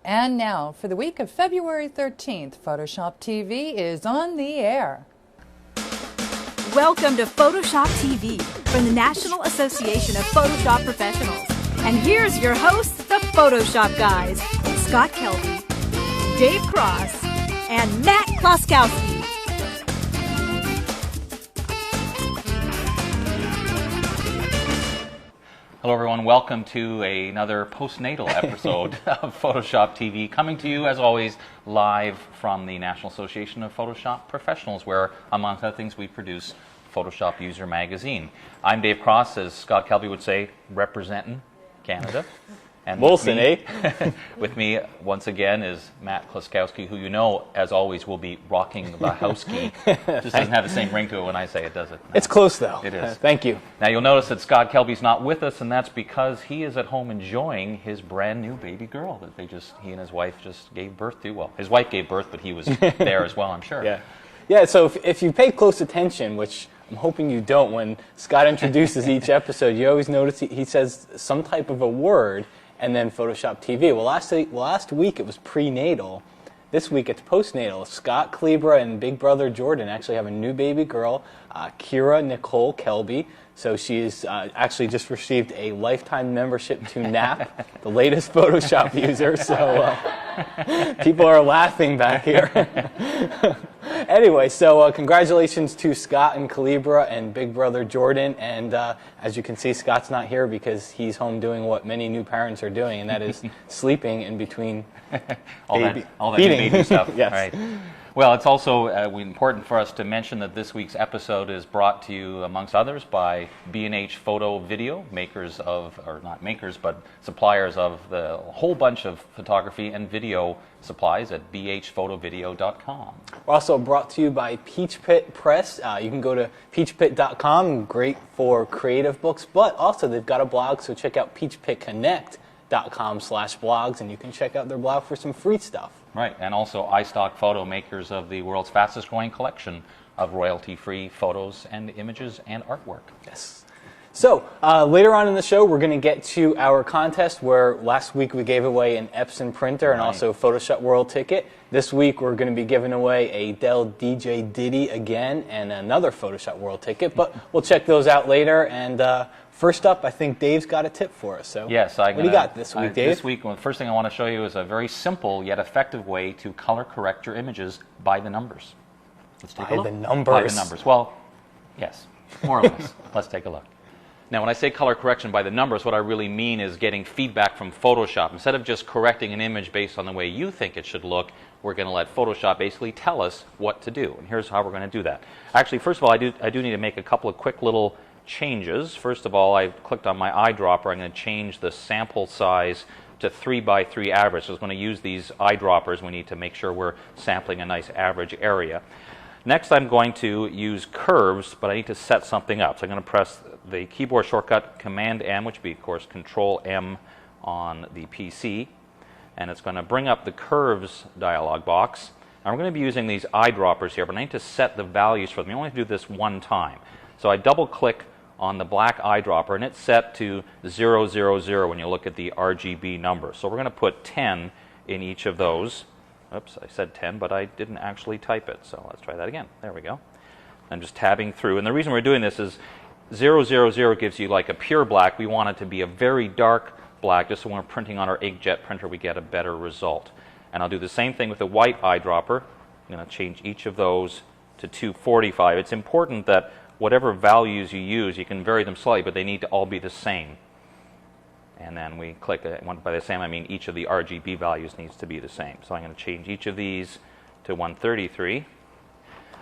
And now, for the week of February 13th, Photoshop TV is on the air. Welcome to Photoshop TV from the National Association of Photoshop Professionals. And here's your hosts, the Photoshop guys, Scott Kelby, Dave Cross, and Matt Kloskowski. Hello everyone, welcome to another postnatal episode of Photoshop TV, coming to you as always live from the National Association of Photoshop Professionals, where among other things we produce Photoshop User Magazine. I'm Dave Cross, as Scott Kelby would say, representing Canada. And Molson, eh? With me once again is Matt Kloskowski, who you know, as always, will be rocking the house key. Just doesn't have the same ring to it when I say it, does it? No. It's close, though. It is. Thank you. Now, you'll notice that Scott Kelby's not with us, and that's because he is at home enjoying his brand new baby girl that he and his wife just gave birth to. Well, his wife gave birth, but he was there as well, I'm sure. Yeah, so if you pay close attention, which I'm hoping you don't, when Scott introduces each episode, you always notice he says some type of a word, and then Photoshop TV. Well, last week it was prenatal. This week it's postnatal. Scott Calibra and big brother Jordan actually have a new baby girl, Kira Nicole Kelby. So she's actually just received a lifetime membership to NAP, the latest Photoshop user. So people are laughing back here. Anyway, so congratulations to Scott and Calibra and big brother Jordan. And as you can see, Scott's not here because he's home doing what many new parents are doing, and that is sleeping in between all that feeding. baby stuff. Yes. Right. Well, it's also important for us to mention that this week's episode is brought to you, amongst others, by B&H Photo Video, makers of, or not makers, but suppliers of the whole bunch of photography and video supplies at bhphotovideo.com. We're also brought to you by Peach Pit Press. You can go to peachpit.com, great for creative books, but also they've got a blog, so check out peachpitconnect.com/blogs, and you can check out their blog for some free stuff. Right, and also iStock Photo, makers of the world's fastest growing collection of royalty-free photos and images and artwork. Yes. So later on in the show, we're going to get to our contest where last week we gave away an Epson printer and also a Photoshop World ticket. This week we're going to be giving away a Dell DJ Diddy again and another Photoshop World ticket, but we'll check those out later. And first up, I think Dave's got a tip for us. So yes, what do you got this week, Dave? This week, well, the first thing I want to show you is a very simple yet effective way to color correct your images by the numbers. Let's take a look. By the numbers? By the numbers. Well, yes, more or less. Let's take a look. Now, when I say color correction by the numbers, what I really mean is getting feedback from Photoshop. Instead of just correcting an image based on the way you think it should look, we're going to let Photoshop basically tell us what to do. And here's how we're going to do that. Actually, first of all, I do need to make a couple of quick little changes. First of all, I clicked on my eyedropper. I'm going to change the sample size to 3x3 average. So I was going to use these eyedroppers. We need to make sure we're sampling a nice average area. Next, I'm going to use curves, but I need to set something up. So I'm going to press the keyboard shortcut Command-M, which would be, of course, Control-M on the PC. And it's going to bring up the curves dialog box. And we're going to be using these eyedroppers here, but I need to set the values for them. You only have to do this one time. So I double-click on the black eyedropper, and it's set to 000 when you look at the RGB number. So we're going to put 10 in each of those. Oops, I said 10, but I didn't actually type it. So let's try that again. There we go. I'm just tabbing through. And the reason we're doing this is 000 gives you like a pure black. We want it to be a very dark black, just so when we're printing on our inkjet printer, we get a better result. And I'll do the same thing with the white eyedropper. I'm going to change each of those to 245. It's important that whatever values you use, you can vary them slightly, but they need to all be the same. And then we click it. By the same, I mean each of the RGB values needs to be the same. So I'm going to change each of these to 133.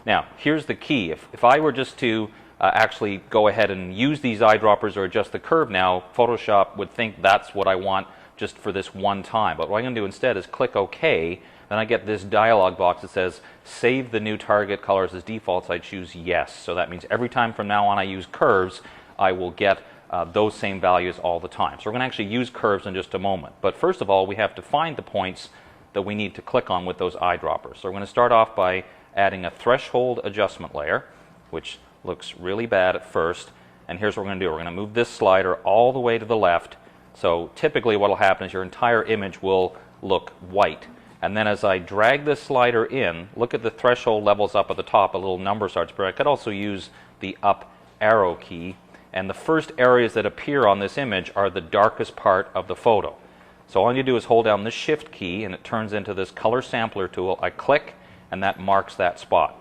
Now, here's the key. If I were just to actually go ahead and use these eyedroppers or adjust the curve now, Photoshop would think that's what I want just for this one time. But what I'm going to do instead is click OK. Then I get this dialog box that says, save the new target colors as default. So I choose yes. So that means every time from now on I use curves, I will get those same values all the time. So we're going to actually use curves in just a moment. But first of all, we have to find the points that we need to click on with those eyedroppers. So we're going to start off by adding a threshold adjustment layer, which looks really bad at first. And here's what we're going to do. We're going to move this slider all the way to the left. So typically what will happen is your entire image will look white. And then as I drag this slider in, look at the threshold levels up at the top, a little number starts, but I could also use the up arrow key. And the first areas that appear on this image are the darkest part of the photo. So all you do is hold down the shift key and it turns into this color sampler tool. I click and that marks that spot.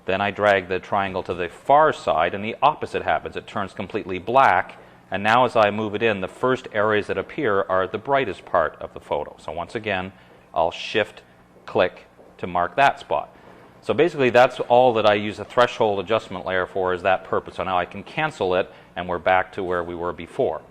Then I drag the triangle to the far side and the opposite happens. It turns completely black, and now as I move it in, the first areas that appear are the brightest part of the photo. So once again, I'll shift click to mark that spot. So basically that's all that I use a threshold adjustment layer for, is that purpose. So now I can cancel it and we're back to where we were before.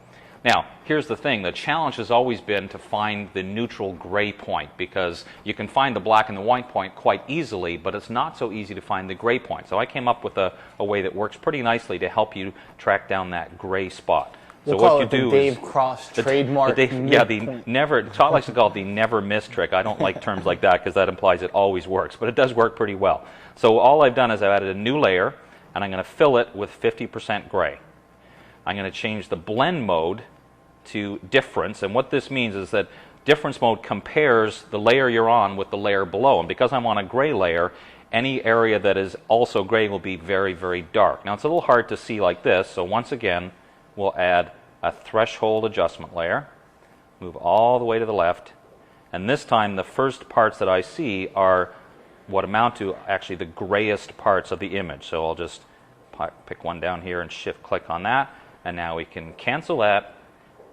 Now, here's the thing. The challenge has always been to find the neutral gray point, because you can find the black and the white point quite easily, but it's not so easy to find the gray point. So I came up with a way that works pretty nicely to help you track down that gray spot. We'll so call what it you the do Dave is Cross trademark. Scott likes to call it the never miss trick. I don't like terms like that because that implies it always works, but it does work pretty well. So all I've done is I've added a new layer, and I'm going to fill it with 50% gray. I'm going to change the blend mode to difference, and what this means is that difference mode compares the layer you're on with the layer below, and because I'm on a gray layer, any area that is also gray will be very, very dark. Now it's a little hard to see like this, so once again we'll add a threshold adjustment layer, move all the way to the left, and this time the first parts that I see are what amount to actually the grayest parts of the image. So I'll just pick one down here and shift click on that, and now we can cancel that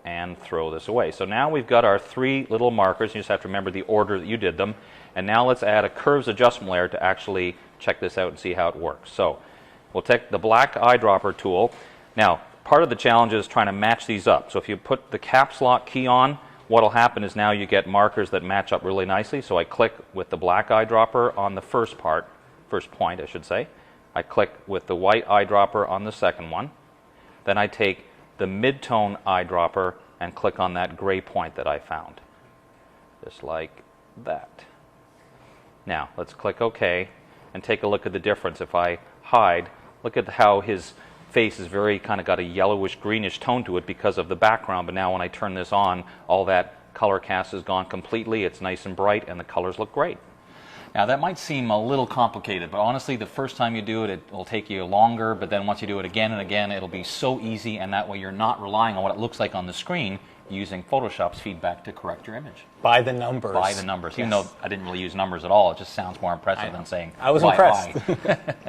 and throw this away. So now we've got our three little markers. You just have to remember the order that you did them. And now let's add a curves adjustment layer to actually check this out and see how it works. So we'll take the black eyedropper tool. Now, part of the challenge is trying to match these up. So if you put the caps lock key on, what will happen is now you get markers that match up really nicely. So I click with the black eyedropper on the first point, I should say. I click with the white eyedropper on the second one. Then I take the mid-tone eyedropper and click on that gray point that I found. Just like that. Now, let's click OK and take a look at the difference. If I hide, look at how his face is very kind of got a yellowish greenish tone to it because of the background, but now when I turn this on, all that color cast is gone completely. It's nice and bright and the colors look great. Now that might seem a little complicated, but honestly the first time you do it, it will take you longer, but then once you do it again and again, it'll be so easy, and that way you're not relying on what it looks like on the screen, using Photoshop's feedback to correct your image. By the numbers. By the numbers. Yes. Even though I didn't really use numbers at all, it just sounds more impressive than saying I was why, impressed. why.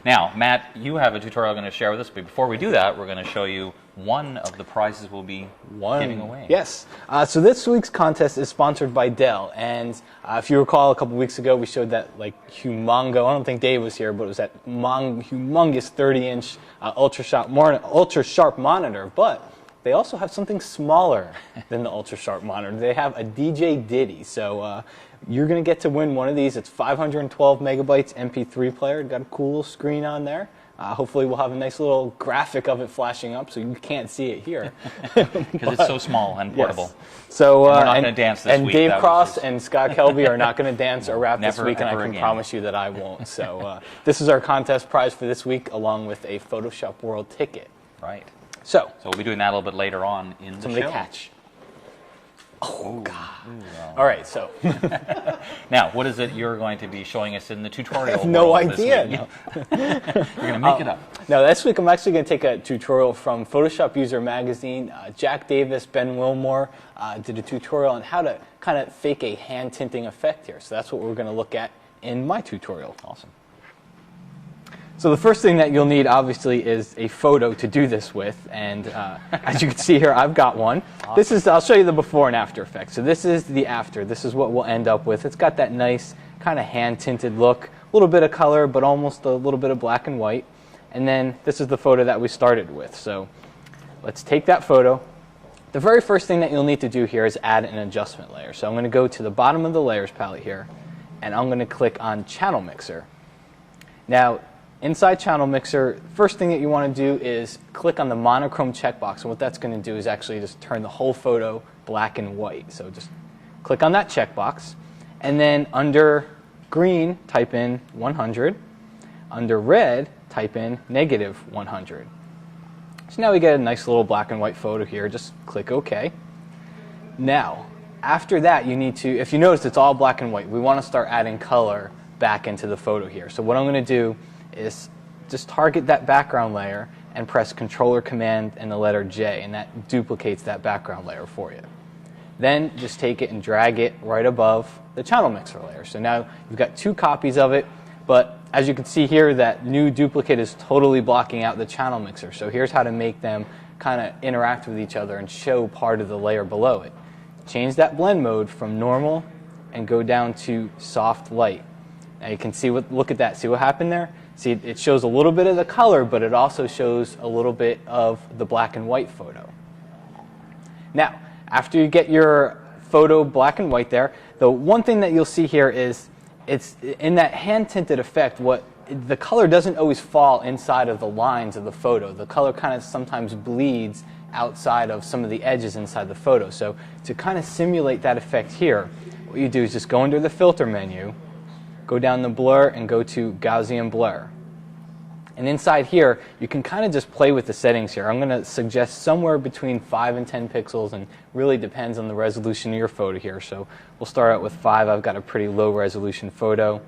Now, Matt, you have a tutorial I'm going to share with us, but before we do that, we're going to show you one of the prizes we'll be giving away. Yes. So this week's contest is sponsored by Dell, and if you recall, a couple weeks ago we showed that humongo. I don't think Dave was here, but it was that humongous 30-inch ultra sharp monitor. But they also have something smaller than the ultra sharp monitor. They have a DJ Diddy. So you're going to get to win one of these. It's 512 megabytes MP3 player. Got a cool screen on there. Hopefully we'll have a nice little graphic of it flashing up so you can't see it here. Because it's so small and portable. Yes. So, and we're not going to dance this week. And Dave Cross and Scott Kelby are not going to dance or rap this week, and I can again. promise you that I won't. So this is our contest prize for this week, along with a Photoshop World ticket. Right. So we'll be doing that a little bit later on in the somebody show. catch. Oh, God. All right, so. Now, what is it you're going to be showing us in the tutorial? I have no world this idea. week? You're going to make it up. No, this week I'm actually going to take a tutorial from Photoshop User Magazine. Jack Davis, Ben Wilmore did a tutorial on how to kind of fake a hand tinting effect here. So that's what we're going to look at in my tutorial. Awesome. So the first thing that you'll need, obviously, is a photo to do this with, and as you can see here, I've got one. Awesome. I'll show you the before and after effect. So this is the after. This is what we'll end up with. It's got that nice kind of hand-tinted look, a little bit of color, but almost a little bit of black and white. And then this is the photo that we started with. So let's take that photo. The very first thing that you'll need to do here is add an adjustment layer. So I'm going to go to the bottom of the Layers palette here, and I'm going to click on Channel Mixer. Now, inside Channel Mixer, first thing that you want to do is click on the monochrome checkbox, and what that's going to do is actually just turn the whole photo black and white. So just click on that checkbox, and then under green, type in 100. Under red, type in -100. So now we get a nice little black and white photo here. Just click OK. Now, after that, you need to, if you notice it's all black and white, we want to start adding color back into the photo here. So what I'm going to do is just target that background layer and press Control or Command and the letter J, and that duplicates that background layer for you. Then just take it and drag it right above the channel mixer layer. So now you've got 2 copies of it, but as you can see here, that new duplicate is totally blocking out the channel mixer. So here's how to make them kind of interact with each other and show part of the layer below it. Change that blend mode from normal and go down to soft light. Now you can see look at that, see what happened there? See, it shows a little bit of the color, but it also shows a little bit of the black and white photo. Now, after you get your photo black and white there, the one thing that you'll see here is it's in that hand tinted effect, the color doesn't always fall inside of the lines of the photo. The color kind of sometimes bleeds outside of some of the edges inside the photo. So to kind of simulate that effect here, what you do is just go under the filter menu, go down the blur and go to Gaussian blur. And inside here, you can kind of just play with the settings here. I'm going to suggest somewhere between 5 and 10 pixels, and really depends on the resolution of your photo here. So we'll start out with 5. I've got a pretty low resolution photo.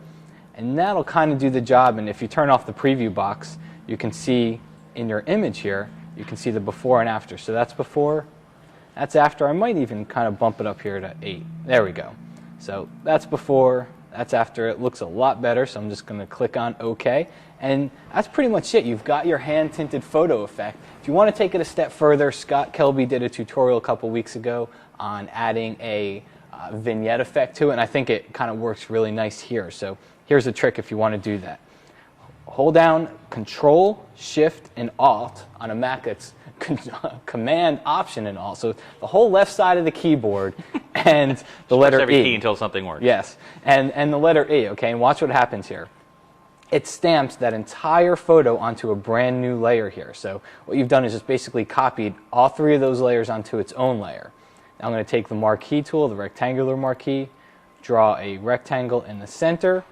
And that'll kind of do the job. And if you turn off the preview box, you can see in your image here, you can see the before and after. So that's before, that's after. I might even kind of bump it up here to 8. There we go. So that's before, that's after. It looks a lot better, so I'm just going to click on OK. And that's pretty much it. You've got your hand-tinted photo effect. If you want to take it a step further, Scott Kelby did a tutorial a couple weeks ago on adding a vignette effect to it, and I think it kind of works really nice here. So here's a trick if you want to do that. Hold down Control, Shift, and Alt. On a Mac, it's Command, Option, and Alt. So the whole left side of the keyboard and the letter every E. key until something works. Yes, and the letter E, okay? And watch what happens here. It stamps that entire photo onto a brand new layer here. So what you've done is just basically copied all 3 of those layers onto its own layer. Now I'm going to take the marquee tool, the rectangular marquee, draw a rectangle in the center,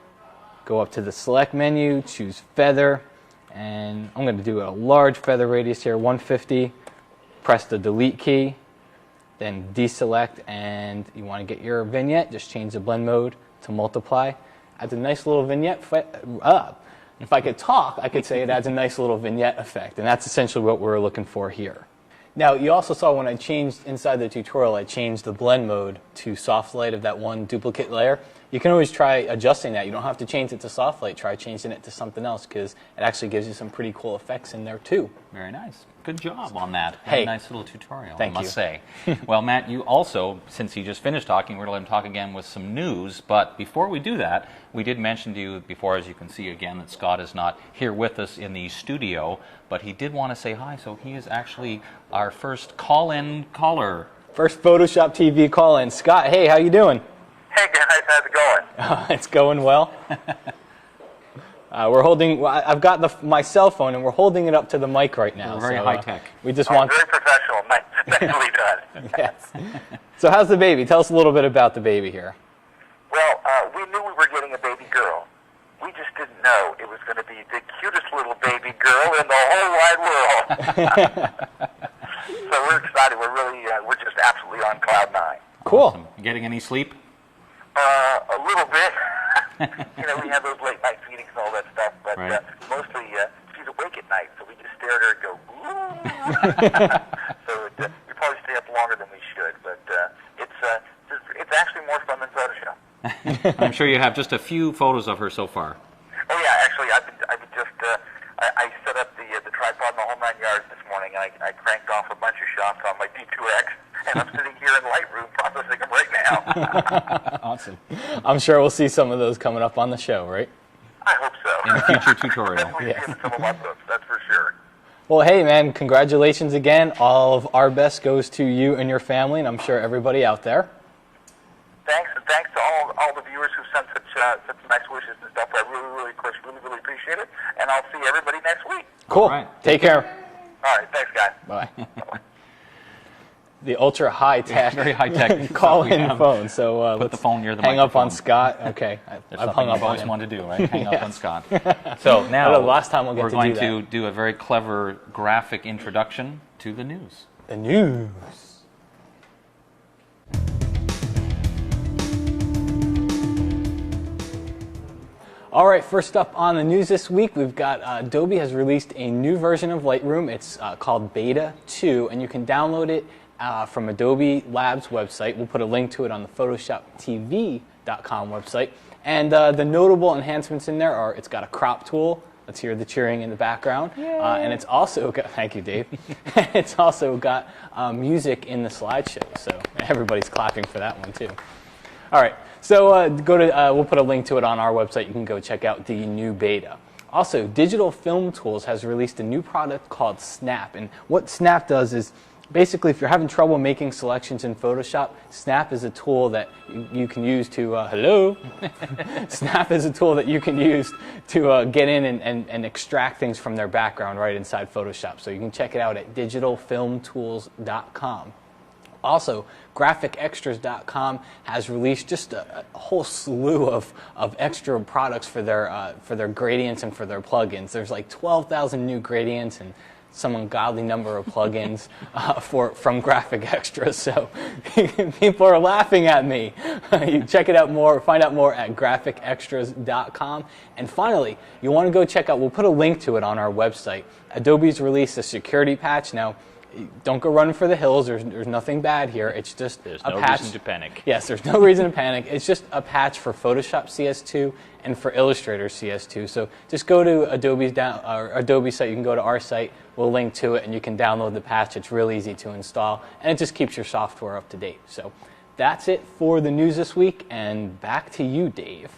go up to the select menu, choose feather, and I'm going to do a large feather radius here, 150, press the delete key, then deselect, and you want to get your vignette, just change the blend mode to multiply. Adds a nice little vignette. If I could talk, I could say it adds a nice little vignette effect, and that's essentially what we're looking for here. Now, you also saw when I changed inside the tutorial, I changed the blend mode to soft light of that one duplicate layer. You can always try adjusting that. You don't have to change it to soft light. Try changing it to something else, because it actually gives you some pretty cool effects in there too. Very nice. Good job on that. Hey, nice little tutorial, thank I must say. Well, Matt, you also, since he just finished talking, we're going to let him talk again with some news. But before we do that, we did mention to you before, as you can see again, that Scott is not here with us in the studio, but he did want to say hi. So he is actually our first call-in caller. First Photoshop TV call-in. Scott, hey, how you doing? Hey guys, how's it going? It's going well. We're holding. I've got my cell phone, and we're holding it up to the mic right now. We're very high tech. We just want. Very professional, nicely done. Yes. So how's the baby? Tell us a little bit about the baby here. Well, we knew we were getting a baby girl. We just didn't know it was going to be the cutest little baby girl in the whole wide world. So we're excited. We're just absolutely on cloud 9. Cool. Awesome. You getting any sleep? A little bit. We have those late night feedings and all that stuff, but Right. mostly she's awake at night, so we just stare at her and go, ooh. So we probably stay up longer than we should, but it's actually more fun than Photoshop. I'm sure you have just a few photos of her so far. Oh yeah, actually, I set up the tripod in the whole 9 yards this morning, and I cranked off a bunch of shots on my D2X, and I'm sitting here in Lightroom processing them right now. Awesome. I'm sure we'll see some of those coming up on the show, right? I hope so. In a future tutorial. Definitely Yes. seeing some of my books, that's for sure. Well, hey, man, congratulations again. All of our best goes to you and your family, and I'm sure everybody out there. Thanks, and thanks to all the viewers who sent such nice wishes and stuff. I really appreciate it. And I'll see everybody next week. Cool. All right. Take care. All right, thanks, guys. Bye. The ultra high tech, Very high-tech call-in phone. So Put let's the phone near the hang up on microphone. Scott. Okay, That's I've something hung up you've on always him. wanted to do, right? Hang up on Yes. Scott. So now The last time we'll get we're to going do to that. do a very clever graphic introduction to the news. The news. All right, first up on the news this week, we've got Adobe has released a new version of Lightroom. It's called Beta 2, and you can download it from Adobe Labs website. We'll put a link to it on the PhotoshopTV.com website. And the notable enhancements in there are it's got a crop tool. Let's hear the cheering in the background. And it's also got, thank you, Dave. It's also got music in the slideshow, so everybody's clapping for that one too. All right, so we'll put a link to it on our website. You can go check out the new beta. Also, Digital Film Tools has released a new product called Snap. And what Snap does is, basically, if you're having trouble making selections in Photoshop, Snap is a tool that you can use to, Snap is a tool that you can use to get in and extract things from their background right inside Photoshop. So you can check it out at digitalfilmtools.com. Also, GraphicExtras.com has released just a whole slew of extra products for their gradients and for their plugins. There's like 12,000 new gradients and some ungodly number of plugins from Graphic Extras. So people are laughing at me. You check it out more, find out more at GraphicExtras.com. And finally, you want to go check out, we'll put a link to it on our website. Adobe's released a security patch. Now, don't go running for the hills. There's nothing bad here. It's just there's a no patch. reason to panic. Yes, there's no reason to panic. It's just a patch for Photoshop CS2 and for Illustrator CS2. So just go to Adobe site. You can go to our site. We'll link to it, and you can download the patch. It's real easy to install, and it just keeps your software up to date. So that's it for the news this week, and back to you, Dave.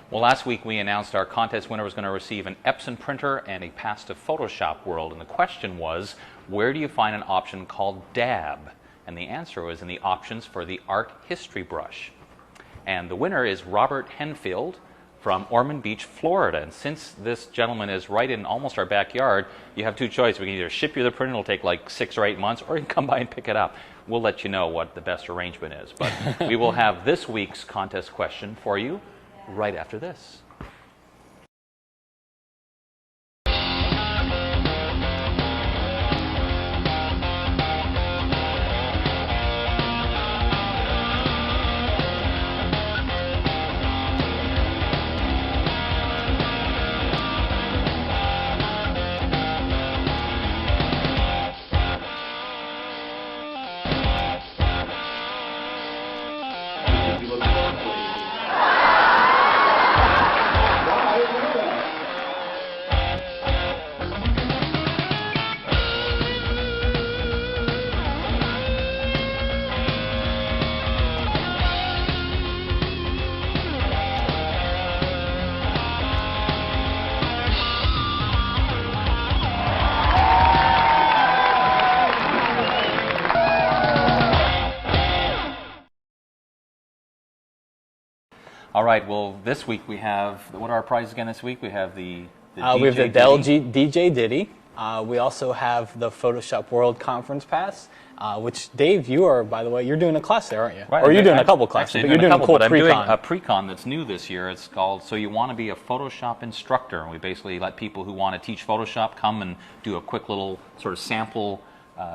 Well, last week we announced our contest winner was going to receive an Epson printer and a pass to Photoshop World. And the question was, where do you find an option called Dab? And the answer was in the options for the Art History brush. And the winner is Robert Henfield from Ormond Beach, Florida. And since this gentleman is right in almost our backyard, you have two choices. We can either ship you the printer, it'll take like 6 or 8 months, or you can come by and pick it up. We'll let you know what the best arrangement is. But we will have this week's contest question for you right after this. All right, well, this week we have, what are our prizes again this week? We have the we have the Dell DJ Diddy. We also have the Photoshop World Conference Pass, which, Dave, you are, by the way, you're doing a class there, aren't you? Right, or you're doing a couple classes, actually, but you're doing a cool I'm doing pre-con. a pre-con that's new this year. It's called So You Want to Be a Photoshop Instructor. And we basically let people who want to teach Photoshop come and do a quick little sort of sample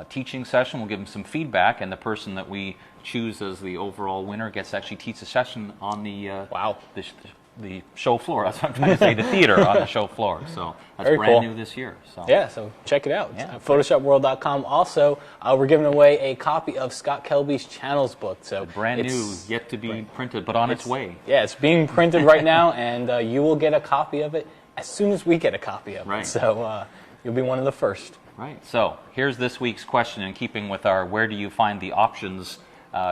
teaching session. We'll give them some feedback, and the person that we choose as the overall winner gets to actually teach a session on the the show floor. That's what I'm trying to say, the theater on the show floor. So that's Very brand cool. new this year. So. Yeah, so check it out. Yeah. It's PhotoshopWorld.com. Also, we're giving away a copy of Scott Kelby's Channels book. So Brand new, yet to be printed, but on its way. Yeah, it's being printed right now, and you will get a copy of it as soon as we get a copy of Right. it. So you'll be one of the first. Right. So here's this week's question, in keeping with our where do you find the options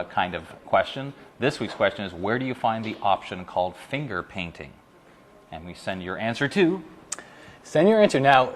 kind of question. This week's question is, where do you find the option called finger painting? And we send your answer to... Send your answer. Now,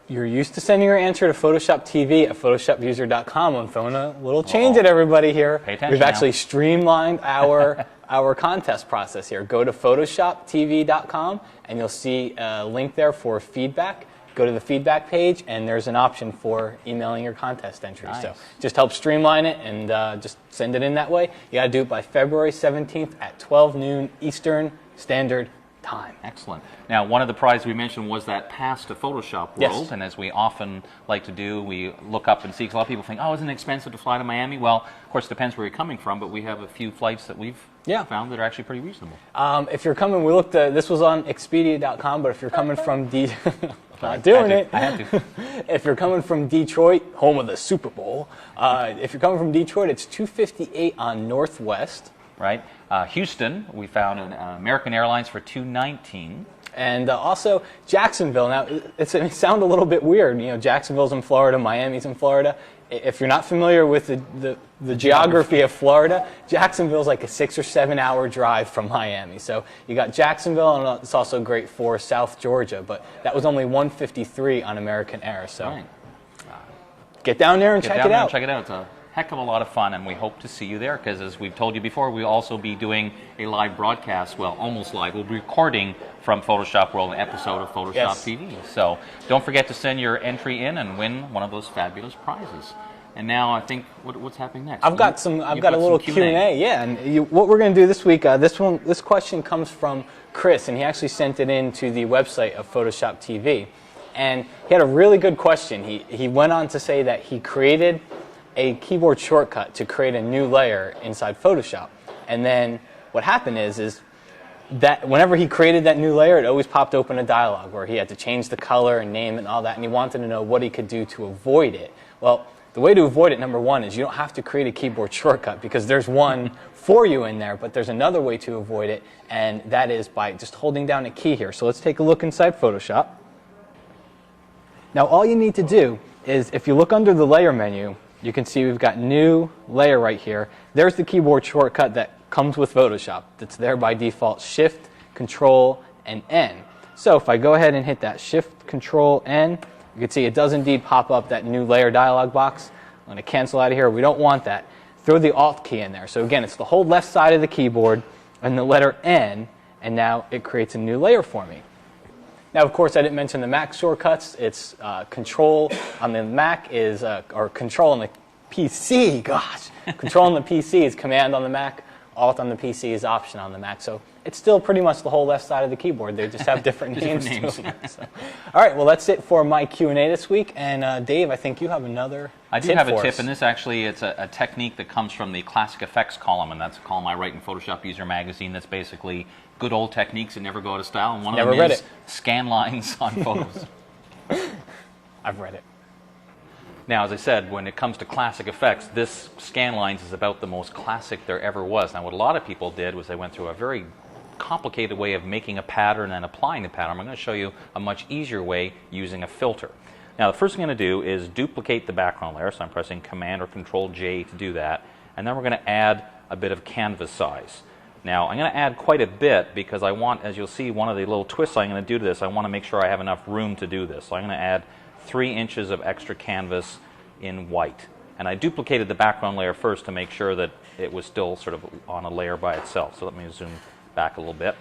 you're used to sending your answer to Photoshop TV at PhotoshopUser.com. I'm throwing a little change at everybody here. Pay attention We've now. actually streamlined our contest process here. Go to PhotoshopTV.com, and you'll see a link there for feedback. Go to the feedback page, and there's an option for emailing your contest entry. Nice. So just help streamline it, and just send it in that way. You got to do it by February 17th at 12 noon Eastern Standard time. Excellent. Now, one of the prizes we mentioned was that pass to Photoshop World, Yes. and as we often like to do, we look up and see, 'cause a lot of people think, oh, isn't it expensive to fly to Miami? Well, of course, it depends where you're coming from, but we have a few flights that we've found that are actually pretty reasonable. If you're coming, we looked. This was on Expedia.com, but if you're coming from not doing it. I had to. If you're coming from Detroit, home of the Super Bowl, if you're coming from Detroit, it's $258 on Northwest. Right. Houston, we found an American Airlines for $219. And also Jacksonville. Now, it sounds a little bit weird. You know, Jacksonville's in Florida, Miami's in Florida. If you're not familiar with the geography of Florida, Jacksonville's like a 6 or 7 hour drive from Miami. So you got Jacksonville, and it's also great for South Georgia. But that was only $153 on American Air. So Right. get down there and check it out. Check it out. It's a heck of a lot of fun, and we hope to see you there, because as we've told you before, we'll also be doing a live broadcast, well, almost live. We'll be recording from Photoshop World an episode of Photoshop Yes. TV. So don't forget to send your entry in and win one of those fabulous prizes. And now I think, what's happening next? I've got a little Q&A. Yeah, and what we're going to do this week, this question comes from Chris, and he actually sent it in to the website of Photoshop TV. And he had a really good question. He went on to say that he created a keyboard shortcut to create a new layer inside Photoshop. And then what happened is that whenever he created that new layer, it always popped open a dialog where he had to change the color and name it and all that, and he wanted to know what he could do to avoid it. Well, the way to avoid it, number one, is you don't have to create a keyboard shortcut, because there's one for you in there, but there's another way to avoid it, and that is by just holding down a key here. So let's take a look inside Photoshop. Now, all you need to do is, if you look under the layer menu, you can see we've got new layer right here. There's the keyboard shortcut that comes with Photoshop. That's there by default, Shift, Control, and N. So if I go ahead and hit that Shift, Control, N, you can see it does indeed pop up that new layer dialog box. I'm going to cancel out of here. We don't want that. Throw the Alt key in there. So again, it's the whole left side of the keyboard and the letter N, and now it creates a new layer for me. Now, of course, I didn't mention the Mac shortcuts. It's Control on the Mac is, or Control on the PC, gosh. Control on the PC is Command on the Mac. Alt on the PC is Option on the Mac. So it's still pretty much the whole left side of the keyboard. They just have different names. To them. So, all right, well, that's it for my Q&A this week. And Dave, I think you have another I do tip have a for tip, us. and this actually, it's a technique that comes from the Classic Effects column, and that's a column I write in Photoshop User Magazine that's basically good old techniques that never go out of style, and one Never of them read is it. scan lines on photos. I've read it. Now, as I said, when it comes to classic effects, this scan lines is about the most classic there ever was. Now, what a lot of people did was they went through a very complicated way of making a pattern and applying the pattern. I'm going to show you a much easier way using a filter. Now, the first thing I'm going to do is duplicate the background layer, so I'm pressing Command or Control J to do that, and then we're going to add a bit of canvas size. Now, I'm going to add quite a bit because I want, as you'll see, one of the little twists I'm going to do to this, I want to make sure I have enough room to do this. So I'm going to add 3 inches of extra canvas in white. And I duplicated the background layer first to make sure that it was still sort of on a layer by itself. So let me zoom back a little bit.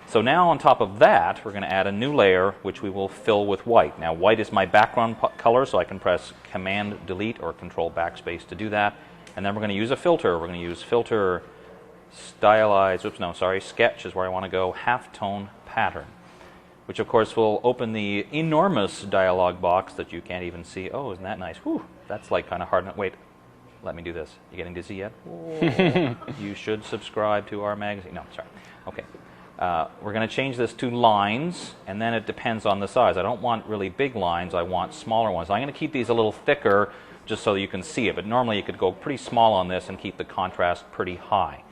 So now on top of that, we're going to add a new layer which we will fill with white. Now, white is my background color, so I can press Command Delete or Control Backspace to do that. And then we're going to use a filter. We're going to use Filter Stylize, Sketch is where I want to go, Halftone Pattern, which of course will open the enormous dialog box that you can't even see. Oh, isn't that nice? Whew, that's like kind of hard. Wait, let me do this. You getting dizzy yet? You should subscribe to our magazine. No, sorry. Okay. We're going to change this to lines, and then it depends on the size. I don't want really big lines. I want smaller ones. I'm going to keep these a little thicker just so you can see it, but normally you could go pretty small on this and keep the contrast pretty high.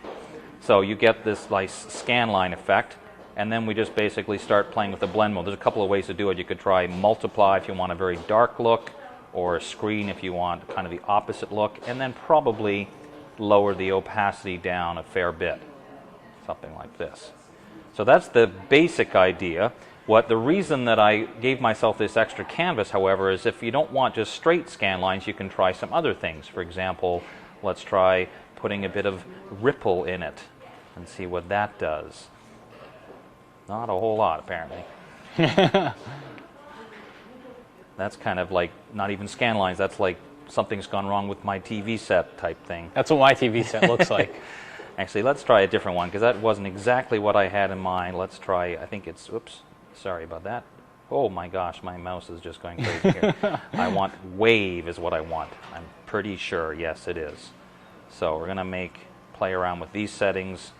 So you get this nice scan line effect, and then we just basically start playing with the blend mode. There's a couple of ways to do it. You could try multiply if you want a very dark look, or screen if you want kind of the opposite look, and then probably lower the opacity down a fair bit, something like this. So that's the basic idea. The reason that I gave myself this extra canvas, however, is if you don't want just straight scan lines, you can try some other things. For example, let's try putting a bit of ripple in it and see what that does. Not a whole lot, apparently. That's kind of like not even scan lines. That's like something's gone wrong with my TV set type thing. That's what my TV set looks like. Actually, let's try a different one, because that wasn't exactly what I had in mind. Let's try, I think it's, oops, sorry about that. Oh my gosh, my mouse is just going crazy here. I want wave is what I want. I'm pretty sure, yes it is. So we're going to play around with these settings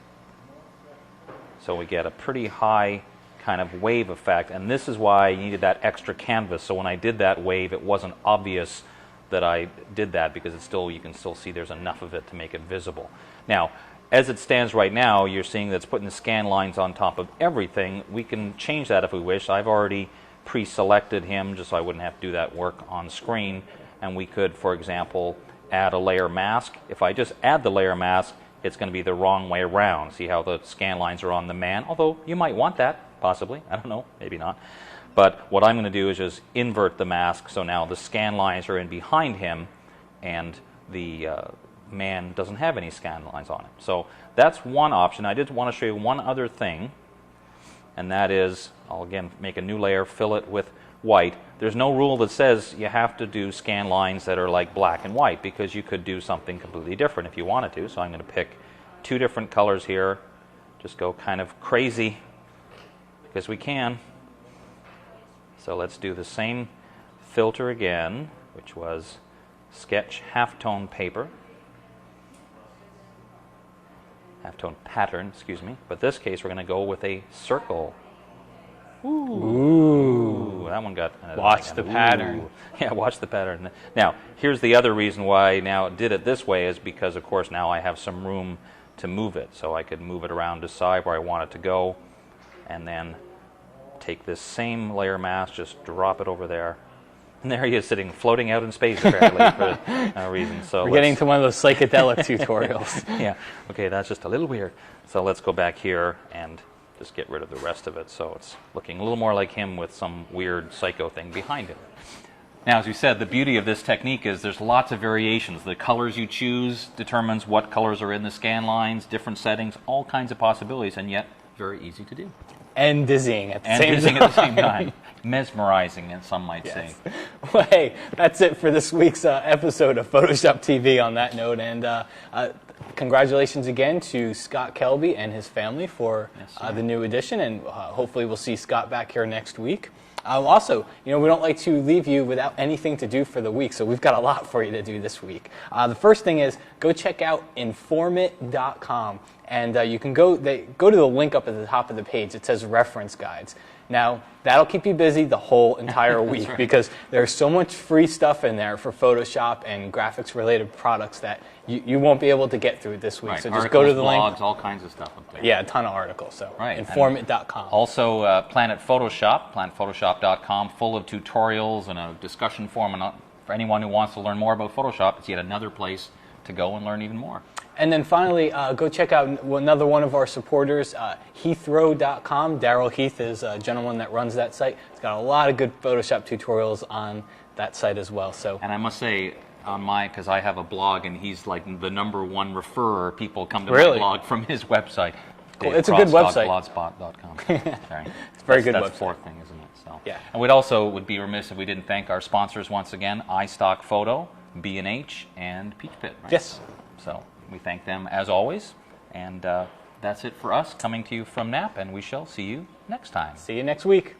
so we get a pretty high kind of wave effect. And this is why you needed that extra canvas. So when I did that wave, it wasn't obvious that I did that, because it's still, you can still see there's enough of it to make it visible. Now, as it stands right now, you're seeing that it's putting the scan lines on top of everything. We can change that if we wish. I've already pre-selected him just so I wouldn't have to do that work on screen. And we could, for example, add a layer mask. If I just add the layer mask, it's going to be the wrong way around. See how the scan lines are on the man? Although you might want that, possibly. I don't know, maybe not. But what I'm going to do is just invert the mask, so now the scan lines are in behind him, and the man doesn't have any scan lines on him. So that's one option. I did want to show you one other thing, and that is, I'll again make a new layer, fill it with white. There's no rule that says you have to do scan lines that are like black and white, because you could do something completely different if you wanted to. So I'm going to pick 2 different colors here, just go kind of crazy, because we can. So let's do the same filter again, which was sketch halftone paper. Halftone pattern, excuse me. But this case, we're going to go with a circle. Ooh. That one got... Watch the pattern. Yeah, watch the pattern. Now, here's the other reason why I now did it this way, is because, of course, now I have some room to move it. So I could move it around, decide where I want it to go, and then take this same layer mask, just drop it over there. And there he is, floating out in space, apparently, for no reason. So we're getting to one of those psychedelic tutorials. Yeah. Okay, that's just a little weird. So let's go back here and just get rid of the rest of it, so it's looking a little more like him with some weird psycho thing behind him. Now, as we said, the beauty of this technique is there's lots of variations. The colors you choose determines what colors are in the scan lines, different settings, all kinds of possibilities, and yet very easy to do. And dizzying at the and same dizzying time. at the same time. Mesmerizing, as some might say. Well, hey, that's it for this week's episode of Photoshop TV on that note. And congratulations again to Scott Kelby and his family for the new edition. And hopefully we'll see Scott back here next week. Also, we don't like to leave you without anything to do for the week, so we've got a lot for you to do this week. The first thing is go check out Informate.com, and you can go to the link up at the top of the page. It says reference guides. Now, that'll keep you busy the whole entire week right. because there's so much free stuff in there for Photoshop and graphics-related products that you won't be able to get through this week. Right. So just Articles, go to the blogs, link. all kinds of stuff up there. Yeah, a ton of articles. So right. Informate.com. Also, Planet Photoshop, planetphotoshop.com, full of tutorials and a discussion forum. And for anyone who wants to learn more about Photoshop, it's yet another place to go and learn even more. And then finally, go check out another one of our supporters, Heathrow.com. Daryl Heath is a gentleman that runs that site. He's got a lot of good Photoshop tutorials on that site as well. So, and I must say, because I have a blog, and he's like the #1 referrer. People come to really? my blog from his website. Cool. It's a good website. Blogspot.com. Sorry. It's a very good That's website. the fourth thing, isn't it? So. Yeah. And we'd also would be remiss if we didn't thank our sponsors once again, iStock Photo, B&H, and Peach Pit. Right? Yes. So we thank them as always. And that's it for us, coming to you from NAP, and we shall see you next time. See you next week.